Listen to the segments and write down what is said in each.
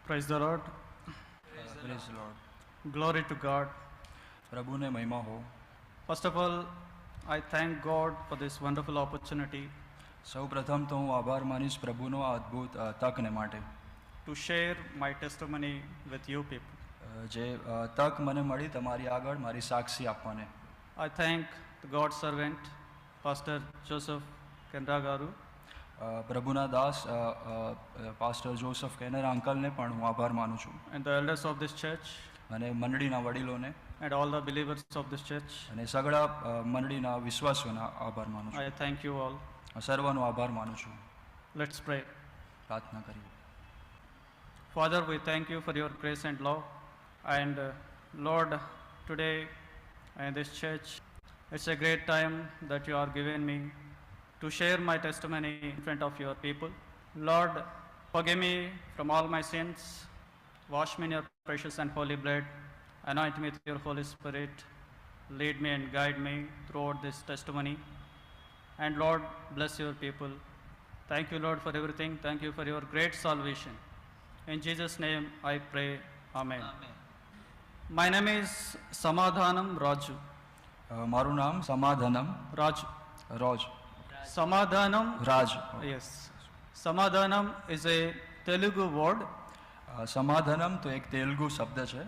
Praise the Lord. Praise lord. Glory to God. પ્રભુને મહિમા હો. First of all, I thank God for this wonderful opportunity સૌ પ્રથમ તો હું આભાર માનીશ પ્રભુનો આ અદ્ભુત તકને માટે, to share my testimony with you people. જે તક મને મળી તમારી આગળ મારી સાક્ષી આપવાને. I thank the God's servant, Pastor Joseph Kendragaru, પ્રભુના દાસ પાસ્ટર જોસફ કેનેરા અંકલને પણ હું આભાર માનું છું, and the elders of this church, અને મંડળીના વડીલોને and all the believers of this church. અને સગળા મંડળીના વિશ્વાસીઓના આભાર માનું છું. I thank you all. સર્વનો આભાર માનું છું. Let's pray. પ્રાર્થના કરીએ. Father, we thank you for your grace and love. And Lord, today in this church, it's a great time that you are giving me to share my testimony in front of your people. Lord, forgive me from all my sins. Wash me in your precious and holy blood. Anoint me with your Holy Spirit. Lead me and guide me throughout this testimony. And Lord, bless your people. Thank you, Lord, for everything. Thank you for your great salvation. In Jesus' name I pray. Amen. Amen. My name is Samadhanam Raju. મારું નામ સમાધાનમ Raju. રોજ Samadhanam. Raj. Yes. Samadhanam is a Telugu word સમાધાનમ તો એક તેલુગુ શબ્દ છે,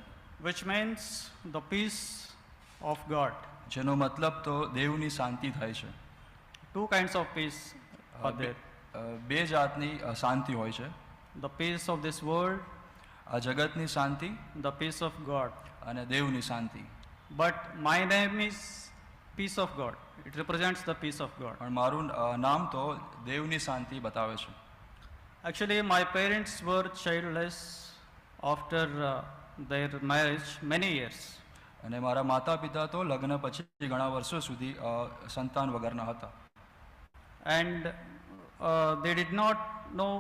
which means the peace of God. જેનો મતલબ તો દેવની શાંતિ થાય છે. Two kinds of peace are there. બે જાતની શાંતિ હોય છે, The peace of this world, આ જગતની શાંતિ the peace of God. અને દેવની શાંતિ. But my name is Peace of God. It represents the peace of God. પણ મારું નામ તો દેવની શાંતિ બતાવે છે. Actually, my parents were childless after their marriage many years. અને મારા માતા પિતા તો લગ્ન પછી ઘણા વર્ષો સુધી સંતાન વગરના હતા. And they did not know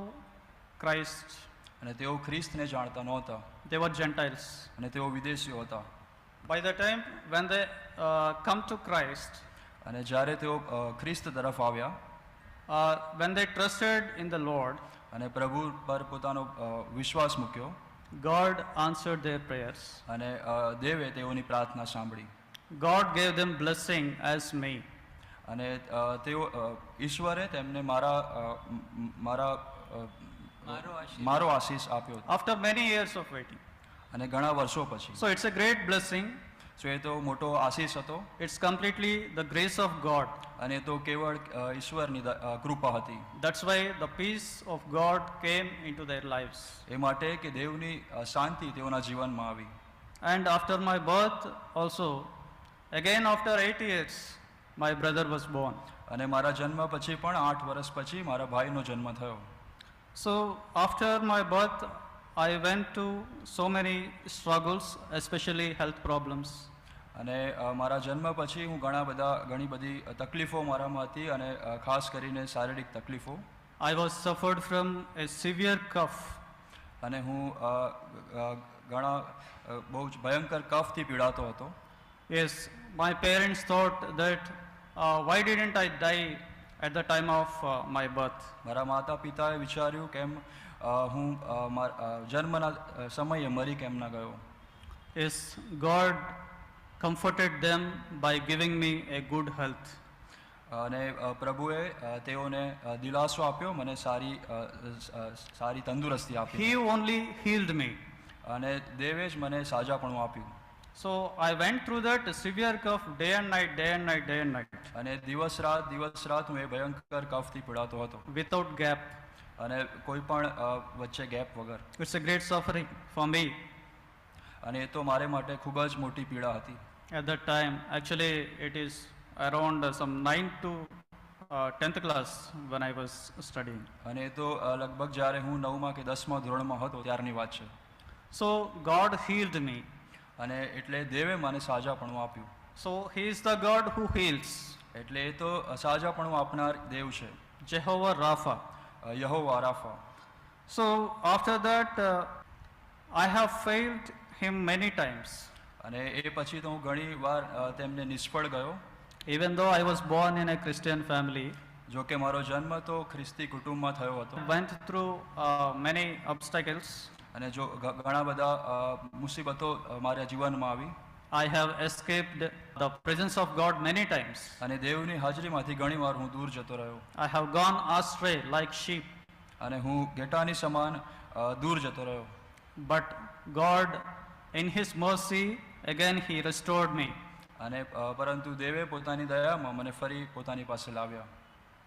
Christ. અને તેઓ ખ્રિસ્તને જાણતા નહોતા, They were Gentiles. અને તેઓ વિદેશીઓ હતા. By the time when they come to Christ, અને જ્યારે તેઓ ખ્રિસ્ત તરફ આવ્યા when they trusted in the Lord, અને પ્રભુ પર પોતાનો વિશ્વાસ મૂક્યો, God answered their prayers. અને દેવે તેઓની પ્રાર્થના સાંભળી. God gave them blessing as me. અને તેઓ ઈશ્વરે તેમને મારા મારો આશીષ આપ્યો After many years of waiting. અને ઘણા વર્ષો પછી. So it's a great blessing. તો એ તો મોટો આશીષ હતો, It's completely the grace of God. અને તો કેવળ ઈશ્વરની કૃપા હતી. That's why the peace of God came into their lives. એ માટે કે દેવની શાંતિ તેઓના જીવનમાં આવી. And after my birth also, again after 8 years, my brother was born. અને મારા જન્મ પછી પણ 8 વર્ષ પછી મારા ભાઈનો જન્મ થયો. So after my birth, I went to so many struggles, especially health problems. અને મારા જન્મ પછી હું ઘણી બધી તકલીફો મારામાં હતી, અને ખાસ કરીને શારીરિક તકલીફો. I was suffered from a severe cough. અને હું ઘણા બહુ જ ભયંકર કફથી પીડાતો હતો. Yes, my parents thought that why didn't I die at the time of my birth? મારા માતા પિતાએ વિચાર્યું કેમ હું જન્મના સમયે મરી કેમ ના ગયો. Yes, God comforted them by giving me a good health. અને પ્રભુએ તેઓને દિલાસો આપ્યો, મને સારી તંદુરસ્તી આપી. He only healed me. અને દેવે જ મને સાજાપણું આપ્યું. So I went through that severe cough day and night, day and night, day and night, અને દિવસ રાત હું એ ભયંકર કફથી પીડાતો હતો, without gap. અને કોઈ પણ વચ્ચે ગેપ વગર. It's a great suffering for me અને એ તો મારે માટે ખૂબ જ મોટી પીડા હતી. at that time. Actually, it is around some 9th to 10th class when I was studying. અને એ તો લગભગ જ્યારે હું 9મા કે 10મા ધોરણમાં હતો ત્યારની વાત છે. So God healed me. અને એટલે દેવે મને સાજાપણું આપ્યું. So He is the God who heals. એટલે એ તો સાજાપણું આપનાર દેવ છે, Jehovah Rapha. યહોવા રાફા. So after that, I have failed Him many times. અને એ પછી તો હું ઘણી વાર તેમને નિષ્ફળ ગયો. Even though I was born in a Christian family, જો કે મારો જન્મ તો ખ્રિસ્તી કુટુંબમાં થયો હતો. went through many obstacles. અને જો ઘણા બધા મુસીબતો મારા જીવનમાં આવી I have escaped the presence of God many times. અને દેવની હાજરીમાંથી ઘણીવાર હું દૂર જતો રહ્યો I have gone astray like sheep, અને હું ઘેટાની સમાન દૂર જતો રહ્યો. but God, in His mercy, again He restored me. અને પરંતુ દેવે પોતાની દયામાં મને ફરી પોતાની પાસે લાવ્યા.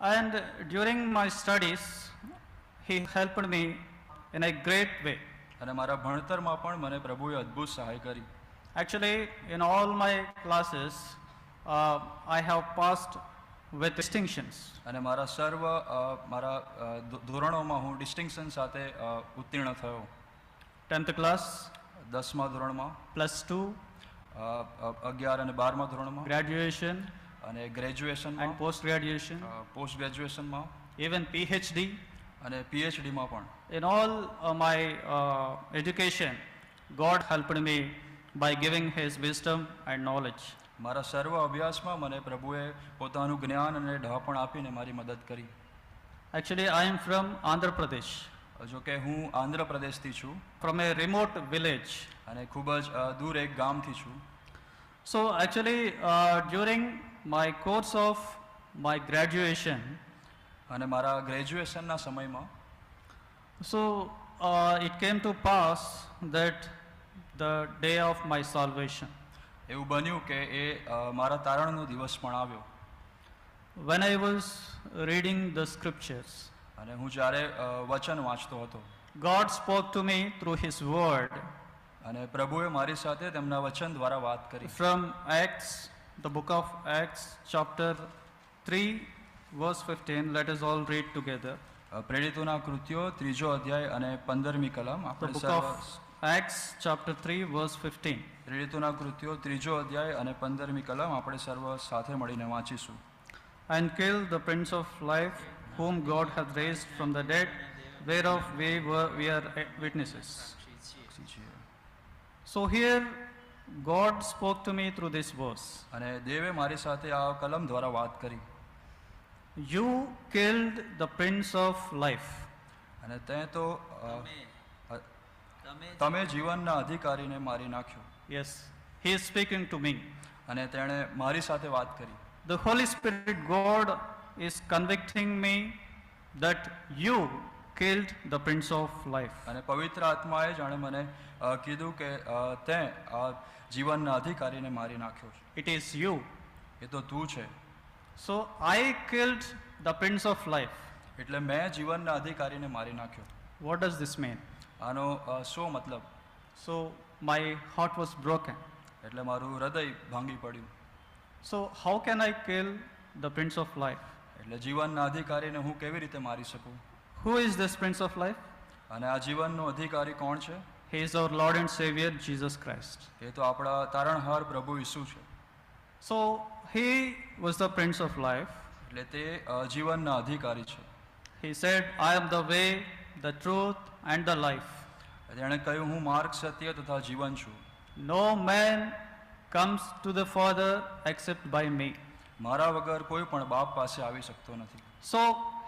And during my studies, He helped me in a great way. અને મારા ભણતરમાં પણ મને પ્રભુએ અદ્ભુત સહાય કરી. Actually, in all my classes, I have passed with distinctions. અને મારા સર્વ મારા ધોરણોમાં હું ડિસ્ટિંક્શન સાથે ઉત્તીર્ણ થયો. 10th class, 10મા ધોરણમાં, +2, 11 અને 12મા ધોરણમાં, graduation અને ગ્રેજ્યુએશનમાં, and post-graduation, પોસ્ટ ગ્રેજ્યુએશનમાં even PhD. અને પીએચડીમાં પણ. In all my education, God helped me by giving His wisdom and knowledge. મારા સર્વ અભ્યાસમાં મને પ્રભુએ પોતાનું જ્ઞાન અને ડહાપણ આપીને મારી મદદ કરી. Actually, I am from Andhra Pradesh, જો કે હું આંધ્રપ્રદેશથી છું from a remote village. અને ખૂબ જ દૂર એક ગામથી છું. So actually, during my course of my graduation, અને મારા ગ્રેજ્યુએશનના સમયમાં so it came to pass that the day of my salvation, એવું બન્યું કે એ મારા તારણનો દિવસ પણ આવ્યો. when I was reading the scriptures, અને હું જ્યારે વચન વાંચતો હતો God spoke to me through His word અને પ્રભુએ મારી સાથે તેમના વચન દ્વારા વાત કરી. from Acts, the book of Acts, chapter 3, verse 15. Let us all read together. પ્રેરિતોના કૃત્યો 3જો અધ્યાય અને 15મી કલમ The આપણે book સર્વ of Acts, chapter 3, verse 15. પ્રેરિતોના કૃત્યો 3જો અધ્યાય અને 15મી કલમ આપણે સર્વ સાથે મળીને વાંચીશું. And kill the Prince of Life, whom God hath raised from the dead, whereof we are witnesses. So here, God spoke to me through this verse. અને દેવે મારી સાથે આ કલમ દ્વારા વાત કરી. You killed the Prince of Life. અને તે તો તમે જીવનના અધિકારીને મારી નાખ્યો. Yes, He is speaking to me. અને તેણે મારી સાથે વાત કરી. The Holy Spirit, God, is convicting me that you killed the Prince of Life. અને પવિત્ર આત્માએ જાણે મને કીધું કે તે આ જીવનના અધિકારીને મારી નાખ્યો છે. It is you. એ તો તું છે. So I killed the Prince of Life. એટલે મેં જીવનના અધિકારીને મારી નાખ્યો. What does this mean? આનો શું મતલબ? So my heart was broken. એટલે મારું હૃદય ભાંગી પડ્યું. So how can I kill the Prince of Life? એટલે જીવનના અધિકારીને હું કેવી રીતે મારી શકું? Who is this Prince of Life? અને આ જીવનનો અધિકારી કોણ છે? He is our Lord and Savior, Jesus Christ. એ તો આપણા તારણહાર પ્રભુ ઈસુ છે. So He was the Prince of Life. એટલે તે જીવનના અધિકારી છે. He said, I am the way, the truth, and the life. તેણે કહ્યું હું માર્ગ, સત્ય તથા જીવન છું. No man comes to the Father except by me. મારા વગર કોઈ પણ બાપ પાસે આવી શકતો નથી. So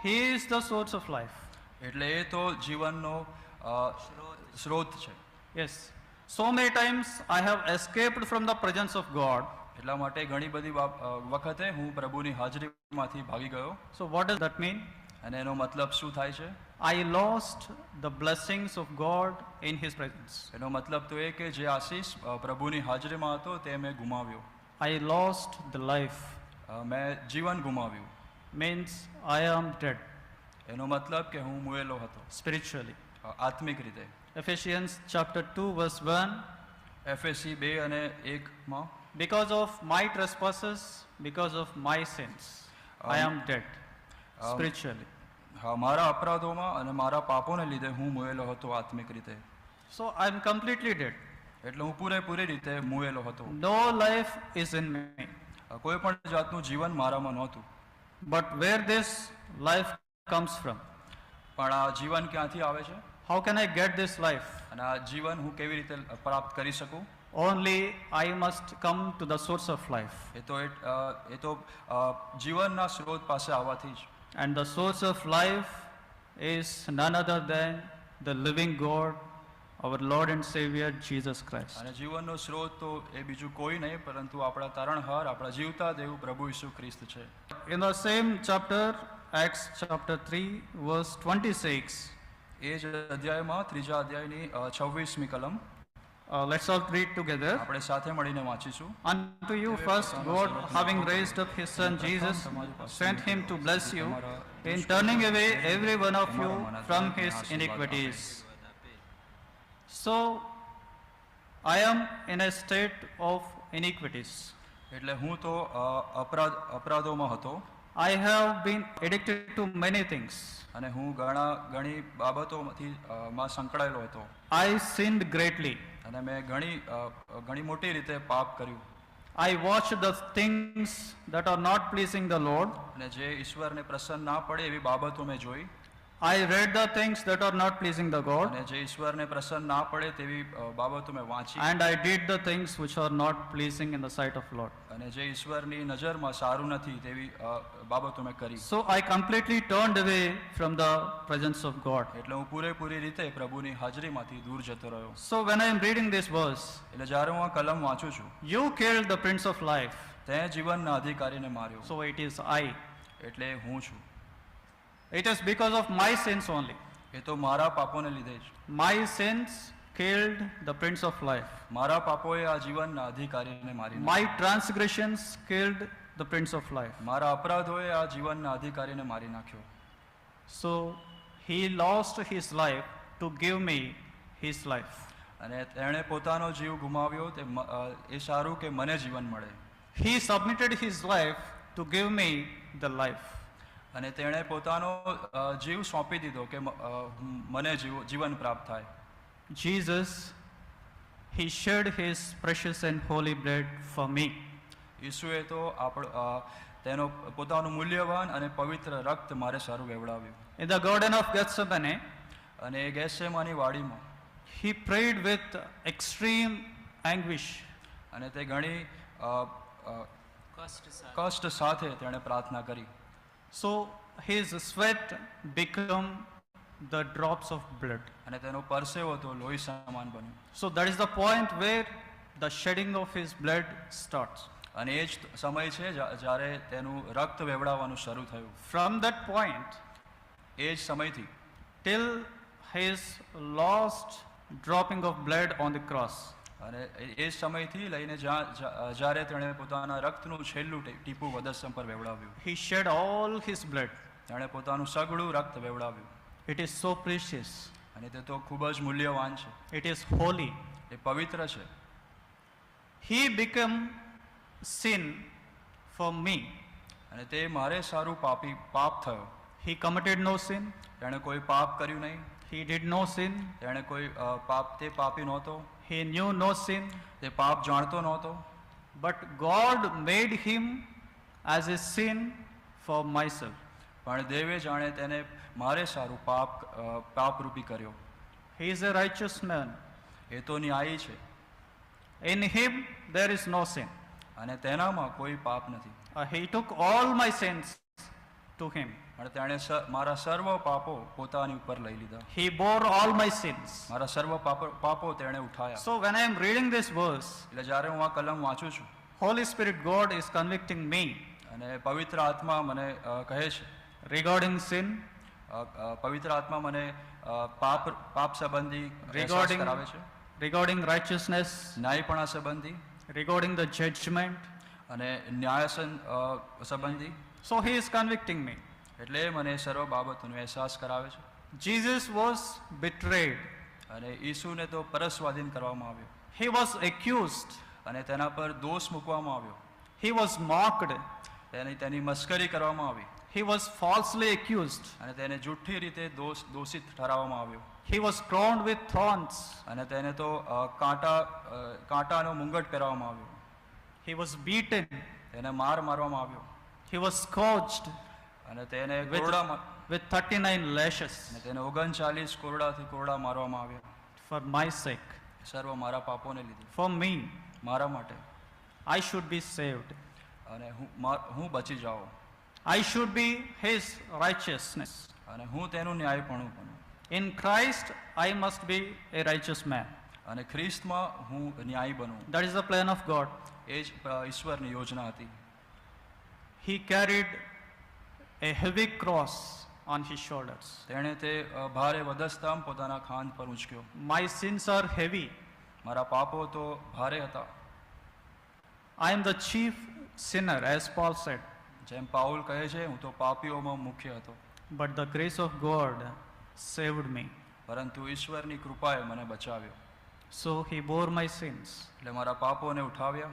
He is the source of life. એટલે એ તો જીવનનો સ્રોત છે. Yes. So many times I have escaped from the presence of God. એટલા માટે ઘણી બધી વખતે હું પ્રભુની હાજરીમાંથી ભાગી ગયો. So what does that mean? અને એનો મતલબ શું થાય છે? I lost the blessings of God in His presence. એનો મતલબ તો એ કે જે આશીષ પ્રભુની હાજરીમાં હતો તે મેં ગુમાવ્યો. I lost the life. મેં જીવન ગુમાવ્યું. Means I am dead એનો મતલબ કે હું મુએલો હતો spiritually. આત્મિક રીતે. Ephesians chapter 2 verse 1. એફએસી 2 અને 1માં Because of my trespasses, because of my sins, I am dead spiritually. હા, મારા અપરાધોમાં અને મારા પાપોને લીધે હું મુએલો હતો આત્મિક રીતે. So I am completely dead. એટલે હું પૂરેપૂરી રીતે મુએલો હતો. No life is in me. કોઈ પણ જાતનું જીવન મારામાં નહોતું. But where this life comes from? પણ આ જીવન ક્યાંથી આવે છે? How can I get this life? અને આ જીવન હું કેવી રીતે પ્રાપ્ત કરી શકું? Only I must come to the source of life. એ તો જીવનના સ્રોત પાસે આવવાથી જ. And the source of life is none other than the living God our Lord and Savior Jesus Christ. અને જીવનનો સ્રોત તો એ બીજું કોઈ નહીં પરંતુ આપણા તારણહાર, આપણા જીવતા દેવ પ્રભુ ઈસુ ખ્રિસ્ત છે. In the same chapter, Acts chapter 3, verse 26, એ જ અધ્યાયમાં ત્રીજા અધ્યાયની 26મી કલમ let's all read together. આપણે સાથે મળીને વાંચીશું. Unto you first God, having raised up his Son Jesus, sent him to bless you in turning away every one of you from his iniquities. So, I am in a state of iniquities. એટલે હું તો અપરાધોમાં હતો I have been addicted to many things. અને હું ઘણી બાબતોમાંથી માં સંકળાયેલો હતો. I sinned greatly. અને મેં ઘણી મોટી રીતે પાપ કર્યું. I watched the things that are not pleasing the Lord. અને જે ઈશ્વરને પ્રસન્ન ના પડે એવી બાબતો મેં જોઈ. I read the things that are not pleasing the God. અને જે ઈશ્વરને પ્રસન્ન ના પડે તેવી બાબતો મેં વાંચી. And I did the things which are not pleasing in the sight of Lord. અને જે ઈશ્વરની નજરમાં સારું નથી તેવી બાબતો મેં કરી. So I completely turned away from the presence of God. એટલે હું પૂરેપૂરી રીતે પ્રભુની હાજરીમાંથી દૂર જતો રહ્યો. So when I am reading this verse, એટલે જ્યારે હું આ કલમ વાંચું છું, you killed the Prince of Life. તે જીવનના અધિકારીને માર્યો. So it is I. એટલે હું છું. It is because of my sins only. એ તો મારા પાપોને લીધે જ. My sins killed the Prince of Life. મારા પાપોએ આ જીવનના અધિકારીને મારી નાખ્યો. My transgressions killed the Prince of Life. મારા અપરાધોએ આ જીવનના અધિકારીને મારી નાખ્યો. So he lost his life to give me his life. અને તેણે પોતાનો જીવ ગુમાવ્યો એ સારું કે મને જીવન મળે. He submitted his life to give me the life. અને તેણે પોતાનો જીવ સોંપી દીધો કે મને જીવન પ્રાપ્ત થાય. Jesus, he shed his precious and holy blood for me. ઈસુએ તો તેનો પોતાનું મૂલ્યવાન અને પવિત્ર રક્ત મારે સારું વેવડાવ્યું. In the Garden of Gethsemane, અને એ ગેથસેમાની વાડીમાં he prayed with extreme anguish. અને તે ઘણી કષ્ટ સાથે તેણે પ્રાર્થના કરી. So his sweat became the drops of blood. અને તેનો પરસેવો તો લોહી સમાન બન્યો. So that is the point where the shedding of his blood starts. અને એ જ સમય છે જ્યારે તેનું રક્ત વેવડાવવાનું શરૂ થયું. From that point એ જ સમયથી till his last dropping of blood on the cross. અને એ જ સમયથી લઈને જ્યારે તેણે પોતાના રક્તનું છેલ્લું ટીપું વધસ્તંભ પર વેવડાવ્યું. He shed all his blood. તેણે પોતાનું સઘળું રક્ત વેવડાવ્યું. It is so precious. અને તે તો ખૂબ જ મૂલ્યવાન છે. It is holy. એ પવિત્ર છે. He became sin for me. અને તે મારે સારું પાપ થયો. He committed no sin. તેણે કોઈ પાપ કર્યું નહીં. He did no sin. તેણે કોઈ તે પાપી નહોતો. He knew no sin. તે પાપ જાણતો નહોતો. But God made him as a sin for myself. પણ દેવે જાણે તેને મારે સારું પાપરૂપી કર્યો. He is a righteous man. એ તો ન્યાયી છે. In him there is no sin. અને તેનામાં કોઈ પાપ નથી. He took all my sins to him. અને તેણે મારા સર્વ પાપો પોતાની ઉપર લઈ લીધા. He bore all my sins. મારા સર્વ પાપો તેણે ઉઠાયા. So when I am reading this verse, એટલે જ્યારે હું આ કલમ વાંચું છું, Holy Spirit God is convicting me. અને પવિત્ર આત્મા મને કહે છે regarding sin, પવિત્ર આત્મા મને પાપ સંબંધી regarding કરાવે છે. regarding righteousness, ન્યાયપણા સંબંધી, regarding the judgment, અને ન્યાય સંબંધી. So he is convicting me. એટલે મને સર્વ બાબતોનો અહેસાસ કરાવે છે. Jesus was betrayed. અને ઈસુને તો પરસ્વાધીન કરવામાં આવ્યો. He was accused. અને તેના પર દોષ મૂકવામાં આવ્યો. He was mocked. તેની મસ્કરી કરવામાં આવી. He was falsely accused. અને તેને જૂઠી રીતે દોષિત ઠરાવવામાં આવ્યો. He was crowned with thorns. અને તેને તો કાંટાનો મુંગટ પહેરાવવામાં આવ્યો. He was beaten. તેને મારવામાં આવ્યો. He was scourged. અને તેને with 39 lashes. અને તેને 39 કોરડાથી કોરડા મારવામાં આવ્યા. For my sake. સર્વ મારા પાપોને લીધે. For me. મારા માટે. I should be saved. અને હું બચી જાઉં. I should be his righteousness. અને હું તેનું ન્યાયપણું બનું. In Christ, I must be a righteous man. અને ખ્રિસ્તમાં હું ન્યાયી બનું. That is the plan of God. એ જ ઈશ્વરની યોજના હતી. He carried a heavy cross on his shoulders. તેણે તે ભારે વધસ્તંભ પોતાના ખાંદ પર ઉંચક્યો. My sins are heavy. મારા પાપો તો ભારે હતા. I am the chief sinner, as Paul said. જેમ પાઉલ કહે છે, હું તો પાપીઓમાં મુખ્ય હતો. But the grace of God saved me. પરંતુ ઈશ્વરની કૃપાએ મને બચાવ્યો. So he bore my sins. એટલે મારા પાપોને ઉઠાવ્યા.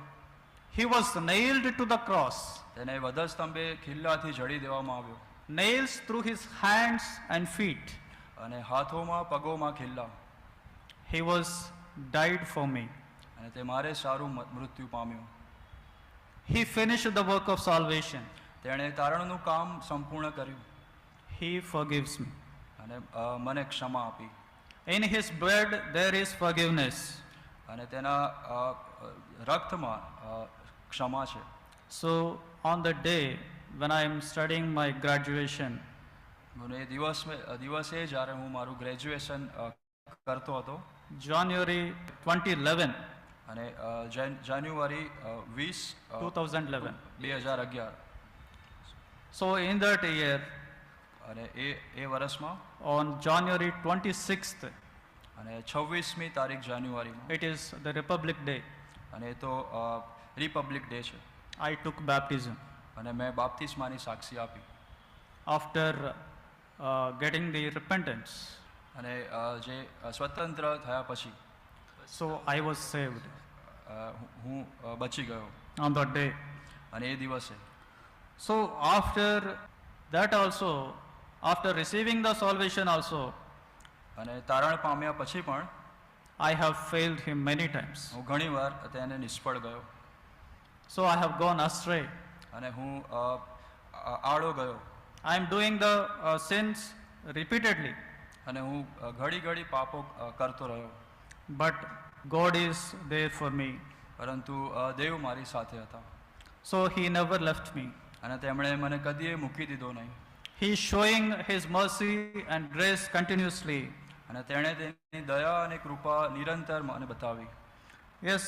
He was nailed to the cross. તેને વધસ્તંભે ખિલ્લાથી જડી દેવામાં આવ્યો. Nails through his hands and feet. અને હાથોમાં પગોમાં ખિલ્લા. He was died for me. અને તે મારે સારું મૃત્યુ પામ્યો. He finished the work of salvation. તેણે તારણનું કામ સંપૂર્ણ કર્યું. He forgives me. અને મને ક્ષમા આપી. In his blood there is forgiveness. અને તેના રક્તમાં ક્ષમા છે. So on the day when I am studying my graduation, મને એ દિવસે જ્યારે હું મારું ગ્રેજ્યુએશન કરતો હતો, January 2011, અને જાન્યુઆરી 2011. 2011. So in that year, અને એ વર્ષમાં on January 26th, અને 26મી તારીખ જાન્યુઆરીમાં, it is the Republic Day, અને એ તો રિપબ્લિક ડે છે, I took baptism. અને મેં બાપ્તિસ્માની સાક્ષી આપી. After getting the repentance, અને જે સ્વતંત્ર થયા પછી so I was saved હું બચી ગયો. on that day. અને એ દિવસે So after that also, after receiving the salvation also, અને તારણ પામ્યા પછી પણ I have failed him many times. હું ઘણીવાર તેને નિષ્ફળ ગયો. So I have gone astray. અને હું આડો ગયો. I am doing the sins repeatedly. અને હું ઘડી ઘડી પાપો કરતો રહ્યો. But God is there for me. પરંતુ દેવ મારી સાથે હતા. So he never left me. અને તેમણે મને કદીએ મૂકી દીધો નહીં. He is showing his mercy and grace continuously. અને તેણે તેની દયા અને કૃપા નિરંતર મને બતાવી. Yes,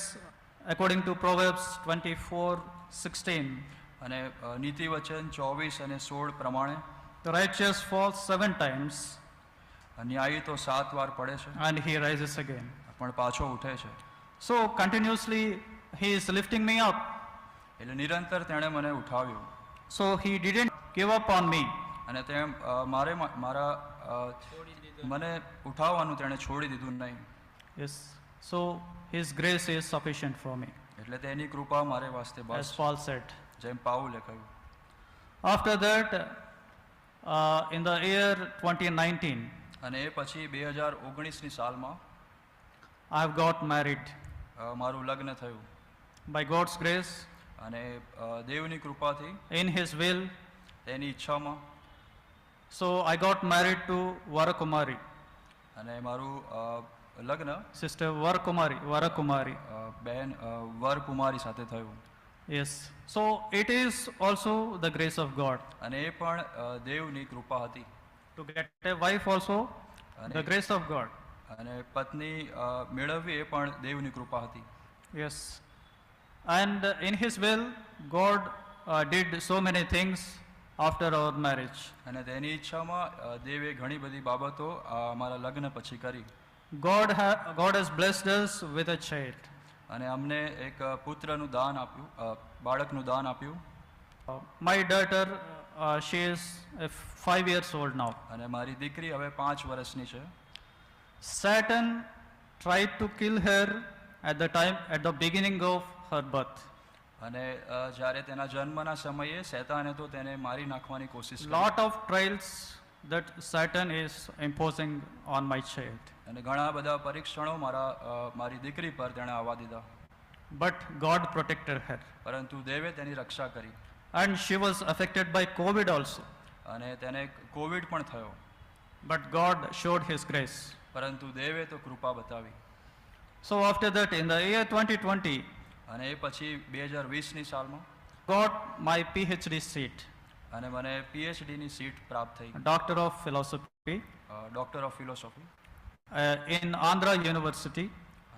according to Proverbs 24:16, અને નીતિ વચન 24 અને 16 પ્રમાણે the righteous falls 7 times ન્યાયી તો 7 વાર પડે છે, and he rises again. પણ પાછો ઉઠે છે. So continuously he is lifting me up. એટલે નિરંતર તેણે મને ઉઠાવ્યો. So he didn't give up on me. અને તે મને ઉઠાવવાનું તેણે છોડી દીધું નહીં. Yes, so his grace is sufficient for me, એટલે તેની કૃપા મારે વાસ્તે as બસ, Paul said. જેમ પાઉલે કહ્યું. After that, in the year 2019, અને એ પછી 2019ની સાલમાં I have got married મારું લગ્ન થયું. by God's grace, અને દેવની કૃપાથી in his will. તેની ઈચ્છામાં So I got married to Varakumari, અને મારું લગ્ન sister Varakumari. બહેન વરકુમારી સાથે થયું. Yes, so it is also the grace of God. અને એ પણ દેવની કૃપા હતી. To get a wife also, the grace of God. અને પત્ની મેળવવી એ પણ દેવની કૃપા હતી. Yes, and in his will, God did so many things after our marriage. અને તેની ઈચ્છામાં દેવે ઘણી બધી બાબતો અમારા લગ્ન પછી કરી. God has blessed us with a child. અને અમને એક પુત્રનું દાન આપ્યું, બાળકનું દાન આપ્યું. My daughter, she is 5 years old now. અને મારી દીકરી હવે 5 વર્ષની છે. Satan tried to kill her at the beginning of her birth. અને જ્યારે તેના જન્મના સમયે શૈતાને તો તેને મારી નાખવાની કોશિશ કરી. Lot of trials that Satan is imposing on my child. અને ઘણા બધા પરીક્ષણો મારી દીકરી પર તેણે આવવા દીધા. But God protected her. પરંતુ દેવે તેની રક્ષા કરી. And she was affected by COVID also. અને તેને કોવિડ પણ થયો. But God showed his grace. પરંતુ દેવે તો કૃપા બતાવી. So after that, in the year 2020, અને એ પછી 2020ની સાલમાં got my PhD seat, અને મને PhD ની સીટ પ્રાપ્ત થઈ. Doctor of Philosophy. Doctor of philosophy in Andhra University,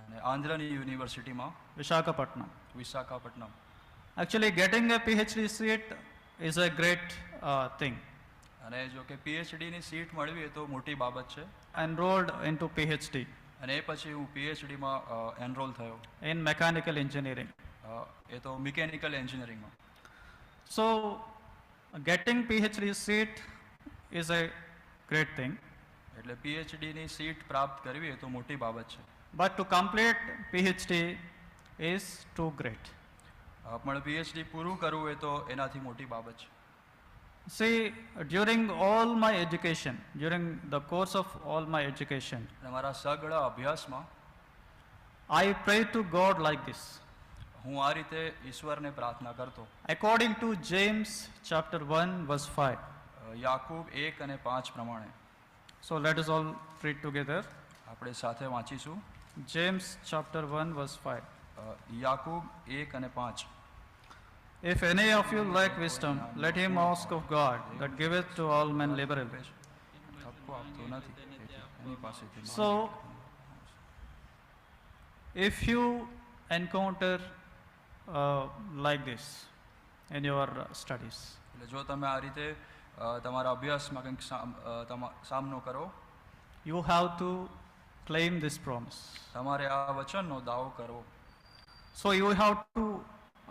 અને આંધ્રની યુનિવર્સિટીમાં Visakhapatnam. Visakhapatnam. Actually, getting a PhD seat is a great thing. અને જો કે પીએચડીની સીટ મળવી એ તો મોટી બાબત છે. Enrolled into PhD અને એ પછી હું પીએચડીમાં એનરોલ થયો. in mechanical engineering. એ તો મિકેનિકલ એન્જિનિયરિંગમાં. So, getting PhD seat is a great thing. એટલે પીએચડીની સીટ પ્રાપ્ત કરવી એ તો મોટી બાબત છે. But to complete PhD is too great. પણ પીએચડી પૂરું કરવું એ તો એનાથી મોટી બાબત છે. See, during all my education, during the course of all my education, અને મારા સઘળા અભ્યાસમાં I prayed to God like this. હું આ રીતે ઈશ્વરને પ્રાર્થના કરતો. According to James chapter 1 verse 5. યાકૂબ 1 અને 5 પ્રમાણે. So let us all read together. આપણે સાથે વાંચીશું. James chapter 1 verse 5. યાકૂબ 1 અને 5. If any of you lack wisdom, let him ask of God, that giveth to all men liberally. ઠપકો આપતો નથી એની પાસેથી. So, if you encounter like this in your studies, એટલે જો તમે આ રીતે તમારા અભ્યાસમાં કંઈક સામનો કરો, you have to claim this promise. તમારે આ વચનનો દાવો કરવો. So you have to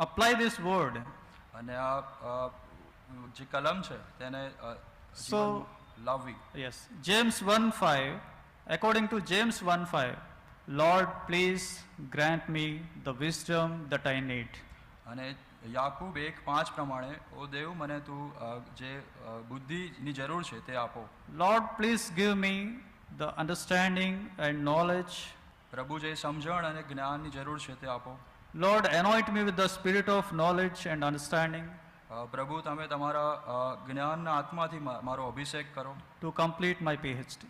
apply this word. અને આ જે કલમ છે તેને જીવનમાં લાવવી. Yes, James 1:5. According to James 1:5, Lord, please grant me the wisdom that I need. અને યાકૂબ 1:5 પ્રમાણે ઓ દેવ મને તું જે બુદ્ધિની જરૂર છે તે આપો. Lord, please give me the understanding and knowledge. પ્રભુ જે સમજણ અને જ્ઞાનની જરૂર છે તે આપો. Lord, anoint me with the spirit of knowledge and understanding પ્રભુ તમે તમારા જ્ઞાનના આત્માથી મારો અભિષેક કરો to complete my PhD.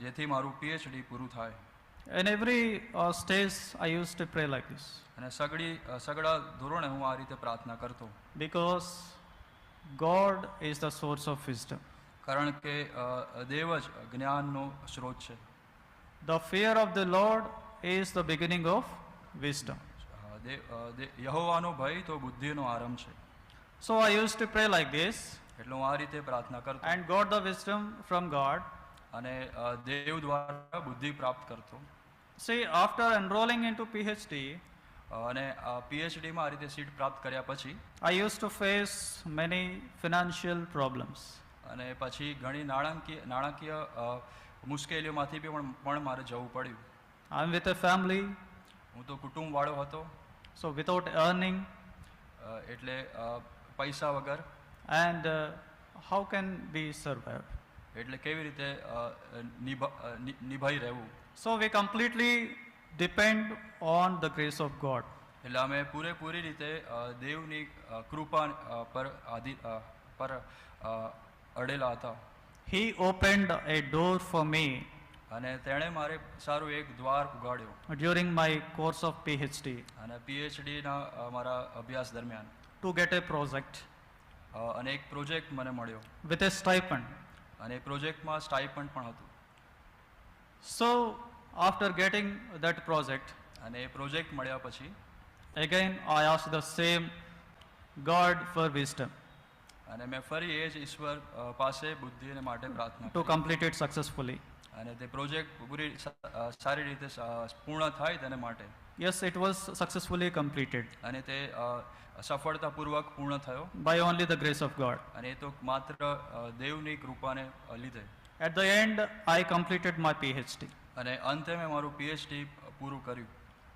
જેથી મારું પીએચડી પૂરું થાય. In every stage, I used to pray like this. અને સગળા ધોરણે હું આ રીતે પ્રાર્થના કરતો. Because God is the source of wisdom. કારણ કે દેવ જ જ્ઞાનનો સ્ત્રોત છે. The fear of the Lord is the beginning of wisdom. યહોવાનો ભય તો બુદ્ધિનો આરંભ છે. So I used to pray like this. એટલે હું આ રીતે પ્રાર્થના કરતો and got the wisdom from God. અને દેવ દ્વારા બુદ્ધિ પ્રાપ્ત કરતો. See, after enrolling into PhD, અને પીએચડીમાં આ રીતે સીટ પ્રાપ્ત કર્યા પછી I used to face many financial problems. અને પછી ઘણી નાણાકીય મુશ્કેલીઓમાંથી પણ મારે જવું પડ્યું. I'm with a family. હું તો કુટુંબવાળો હતો. So without earning, એટલે પૈસા વગર. and how can we survive? એટલે કેવી રીતે નિભાઈ રહેવું. So we completely depend on the grace of God. એટલે અમે પૂરેપૂરી રીતે દેવની કૃપા પર અડેલા હતા. He opened a door for me અને તેણે મારે સારું એક દ્વાર ઉગાડ્યો during my course of PhD અને પીએચડીના મારા અભ્યાસ દરમિયાન to get a project અને એક પ્રોજેક્ટ મને મળ્યો with a stipend. અને એ પ્રોજેક્ટમાં સ્ટાઇપન્ડ પણ હતું. So after getting that project, અને એ પ્રોજેક્ટ મળ્યા પછી again I asked the same God for wisdom અને મેં ફરી એ જ ઈશ્વર પાસે બુદ્ધિને માટે પ્રાર્થના to કરી. complete it successfully. અને તે પ્રોજેક્ટ પૂરી સારી રીતે પૂર્ણ થાય તેના માટે. Yes, it was successfully completed અને તે સફળતાપૂર્વક પૂર્ણ થયો by only the grace of God. અને એ તો માત્ર દેવની કૃપાને લીધે. At the end, I completed my PhD અને અંતે મેં મારું પીએચડી પૂરું કર્યું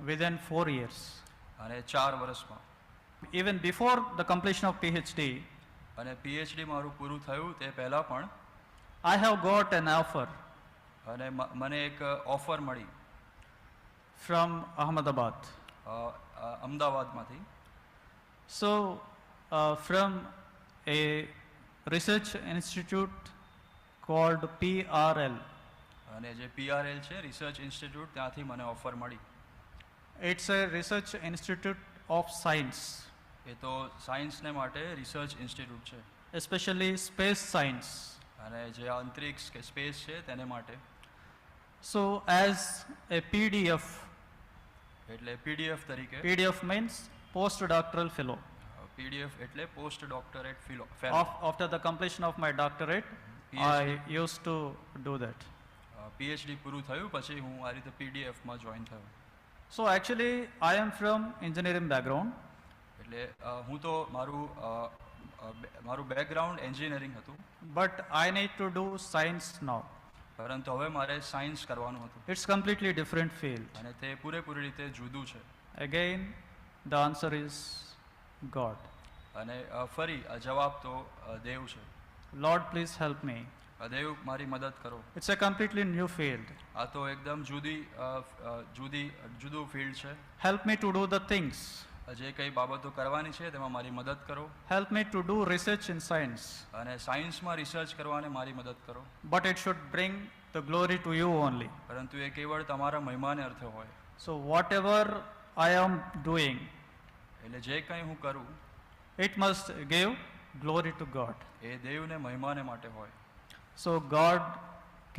within 4 years. અને 4 વર્ષમાં. Even before the completion of PhD, અને પીએચડી મારું પૂરું થયું તે પહેલાં પણ I have got an offer અને મને એક ઓફર મળી from Ahmedabad. અમદાવાદમાંથી. So, from a research institute called PRL. અને જે પીઆરએલ છે રિસર્ચ ઇન્સ્ટિટ્યૂટ ત્યાંથી મને ઓફર મળી. It's a research institute of science, એ તો સાયન્સને માટે રિસર્ચ ઇન્સ્ટિટ્યૂટ છે. especially space science. અને જે આ અંતરિક્ષ કે સ્પેસ છે તેને માટે. So as a PDF, એટલે પીડીએફ તરીકે. PDF means postdoctoral fellow. પીડીએફ એટલે post doctorate fellow. After the completion of my doctorate, I used to do that. PhD પૂરું થયું પછી હું આ રીતે પીડીએફમાં જોઈન થયો. So actually, I am from engineering background, એટલે હું તો મારું બેકગ્રાઉન્ડ એન્જિનિયરિંગ હતું, but I need to do science now. પરંતુ હવે મારે સાયન્સ કરવાનું હતું It's completely different field. અને તે પૂરેપૂરી રીતે જુદું છે. Again, the answer is God. અને ફરી જવાબ તો દેવ છે. Lord, please help me. દેવ મારી મદદ કરો. It's a completely new field. આ તો એકદમ જુદું ફિલ્ડ છે. Help me to do the things. જે કઈ બાબતો કરવાની છે તેમાં મારી મદદ કરો. Help me to do research in science. અને સાયન્સમાં રિસર્ચ કરવાને મારી મદદ કરો. But it should bring the glory to you only. પરંતુ એ કેવળ તમારા મહિમાને અર્થે હોય. So whatever I am doing, એટલે જે કંઈ હું કરું it must give glory to God. એ દેવને મહિમાને માટે હોય. So God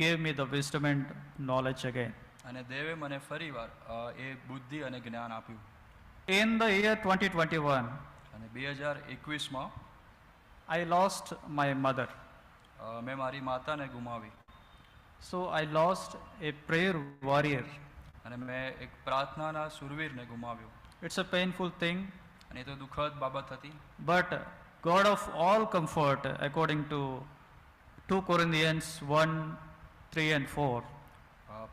gave me the wisdom and knowledge again. અને દેવે મને ફરીવાર એ બુદ્ધિ અને જ્ઞાન આપ્યું. In the year 2021, અને 2021માં I lost my mother. મેં મારી માતાને ગુમાવી. So I lost a prayer warrior. અને મેં એક પ્રાર્થનાના સુરવીરને ગુમાવ્યો. It's a painful thing, અને એ તો દુઃખદ બાબત હતી. but God of all comfort, according to 2 Corinthians 1:3 and 4,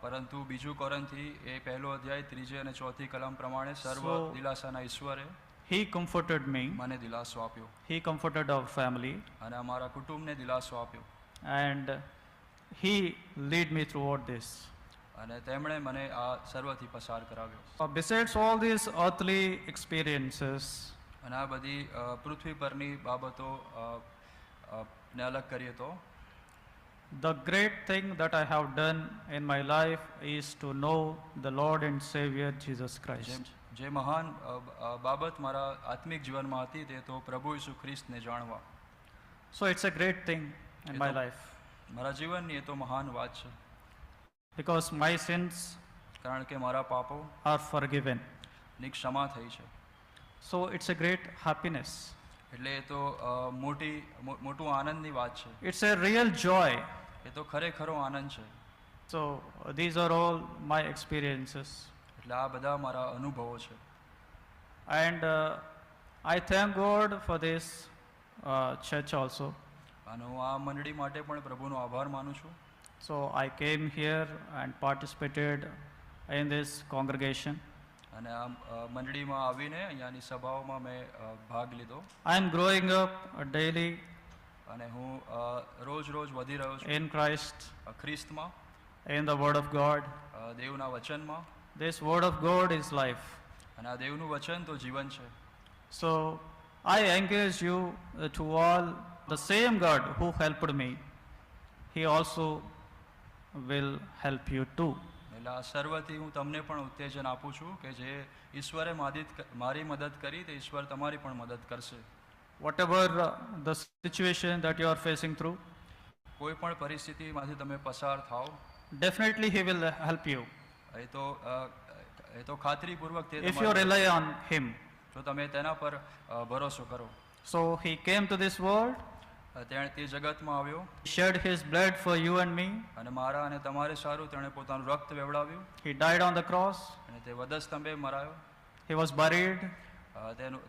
પરંતુ બીજું કોરિન્થી એ પહેલો અધ્યાય 3 અને 4 કલમ પ્રમાણે સર્વ So- દિલાસાના ઈશ્વરે He comforted me, મને દિલાસો આપ્યો He comforted our family, અને અમારા કુટુંબને દિલાસો આપ્યો. and He led me throughout this. અને તેમણે મને આ સર્વથી પસાર કરાવ્યો. Besides all these earthly experiences, અને આ બધી પૃથ્વી પરની બાબતો ને અલગ કરીએ તો the great thing that I have done in my life is to know the Lord and Savior Jesus Christ. જે મહાન બાબત મારા આત્મિક જીવનમાં હતી તે તો પ્રભુ ઈસુ ખ્રિસ્તને જાણવા. So it's a great thing in my life, મારા જીવનની એ તો મહાન વાત છે, because my sins કારણ કે મારા પાપો are forgiven. ની ક્ષમા થઈ છે. So it's a great happiness. એટલે એ તો મોટું આનંદની વાત છે. It's a real joy. એ તો ખરેખરો આનંદ છે. So these are all my experiences, એટલે આ બધા મારા અનુભવો છે. and I thank God for this church also. અને હું આ મંડળી માટે પણ પ્રભુનો આભાર માનું છું. So I came here and participated in this congregation. અને આ મંડળીમાં આવીને અહીંયાની સભાઓમાં મેં ભાગ લીધો. I am growing up daily અને હું રોજ વધી રહ્યો છું in Christ, ખ્રિસ્તમાં, in the Word of God. દેવના વચનમાં. This Word of God is life. અને આ દેવનું વચન તો જીવન છે. So I encourage you to all, the same God who helped me, He also will help you too. એટલે આ સર્વથી હું તમને પણ ઉત્તેજન આપું છું કે જે ઈશ્વરે મારી મદદ કરી તે ઈશ્વર તમારી પણ મદદ કરશે. Whatever the situation that you are facing through, કોઈ પણ પરિસ્થિતિમાંથી તમે પસાર થાઓ, definitely He will help you એ તો ખાતરીપૂર્વક તે if you rely on Him. જો તમે તેના પર ભરોસો કરો. So He came to this world, તેણે તે જગતમાં આવ્યો shed His blood for you and me. અને મારા અને તમારે સારું તેણે પોતાનું રક્ત વેવડાવ્યું. He died on the cross. અને તે વધસ્તંભે મરાયો. He was buried.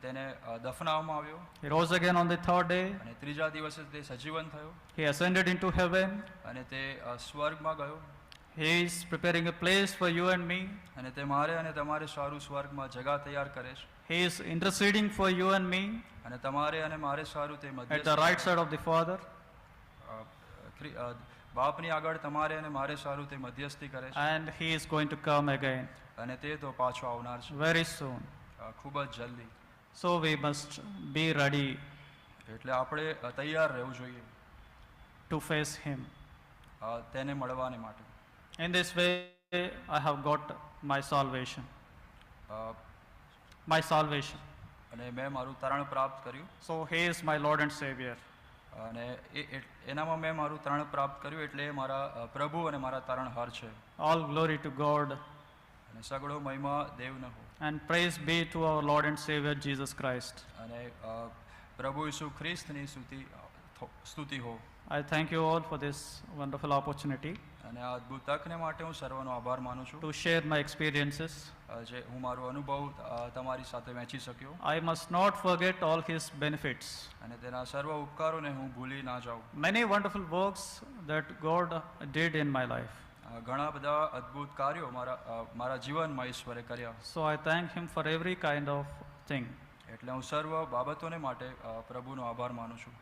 તેને દફનાવવામાં આવ્યો. He rose again on the third day. અને ત્રીજા દિવસે તે સજીવન થયો. He ascended into heaven. અને તે સ્વર્ગમાં ગયો. He is preparing a place for you and me. અને તે મારે અને તમારે સારું સ્વર્ગમાં જગા તૈયાર કરે છે. He is interceding for you and me અને તમારે અને મારે સારું તે at the right side of the Father. બાપની આગળ તમારે અને મારે સારું તે મધ્યસ્થી કરે છે. And He is going to come again અને તે તો પાછો આવનાર છે very soon. ખૂબ જ જલ્દી. So we must be ready એટલે આપણે તૈયાર રહેવું જોઈએ to face Him. તેને મળવાને માટે. In this way, I have got my salvation. અને મેં મારું તારણ પ્રાપ્ત કર્યું. So He is my Lord and Savior. અને એનામાં મેં મારું તરણ પ્રાપ્ત કર્યું, એટલે એ મારા પ્રભુ અને મારા તારણહાર છે. All glory to God અને સગળો મહિમા દેવને હો. and praise be to our Lord and Savior Jesus Christ. અને પ્રભુ ઈસુ ખ્રિસ્તની સ્તુતિ હો. I thank you all for this wonderful opportunity અને આ અદ્ભુત તકને માટે હું સર્વનો આભાર માનું છું, to share my experiences. જે હું મારો અનુભવ તમારી સાથે વહેંચી શક્યો. I must not forget all his benefits. અને તેના સર્વ ઉપકારોને હું ભૂલી ના જાઉં. Many wonderful works that God did in my life. ઘણા બધા અદ્ભુત કાર્યો મારા જીવનમાં ઈશ્વરે કર્યા. So I thank him for every kind of thing. એટલે હું સર્વ બાબતોને માટે પ્રભુનો આભાર માનું છું.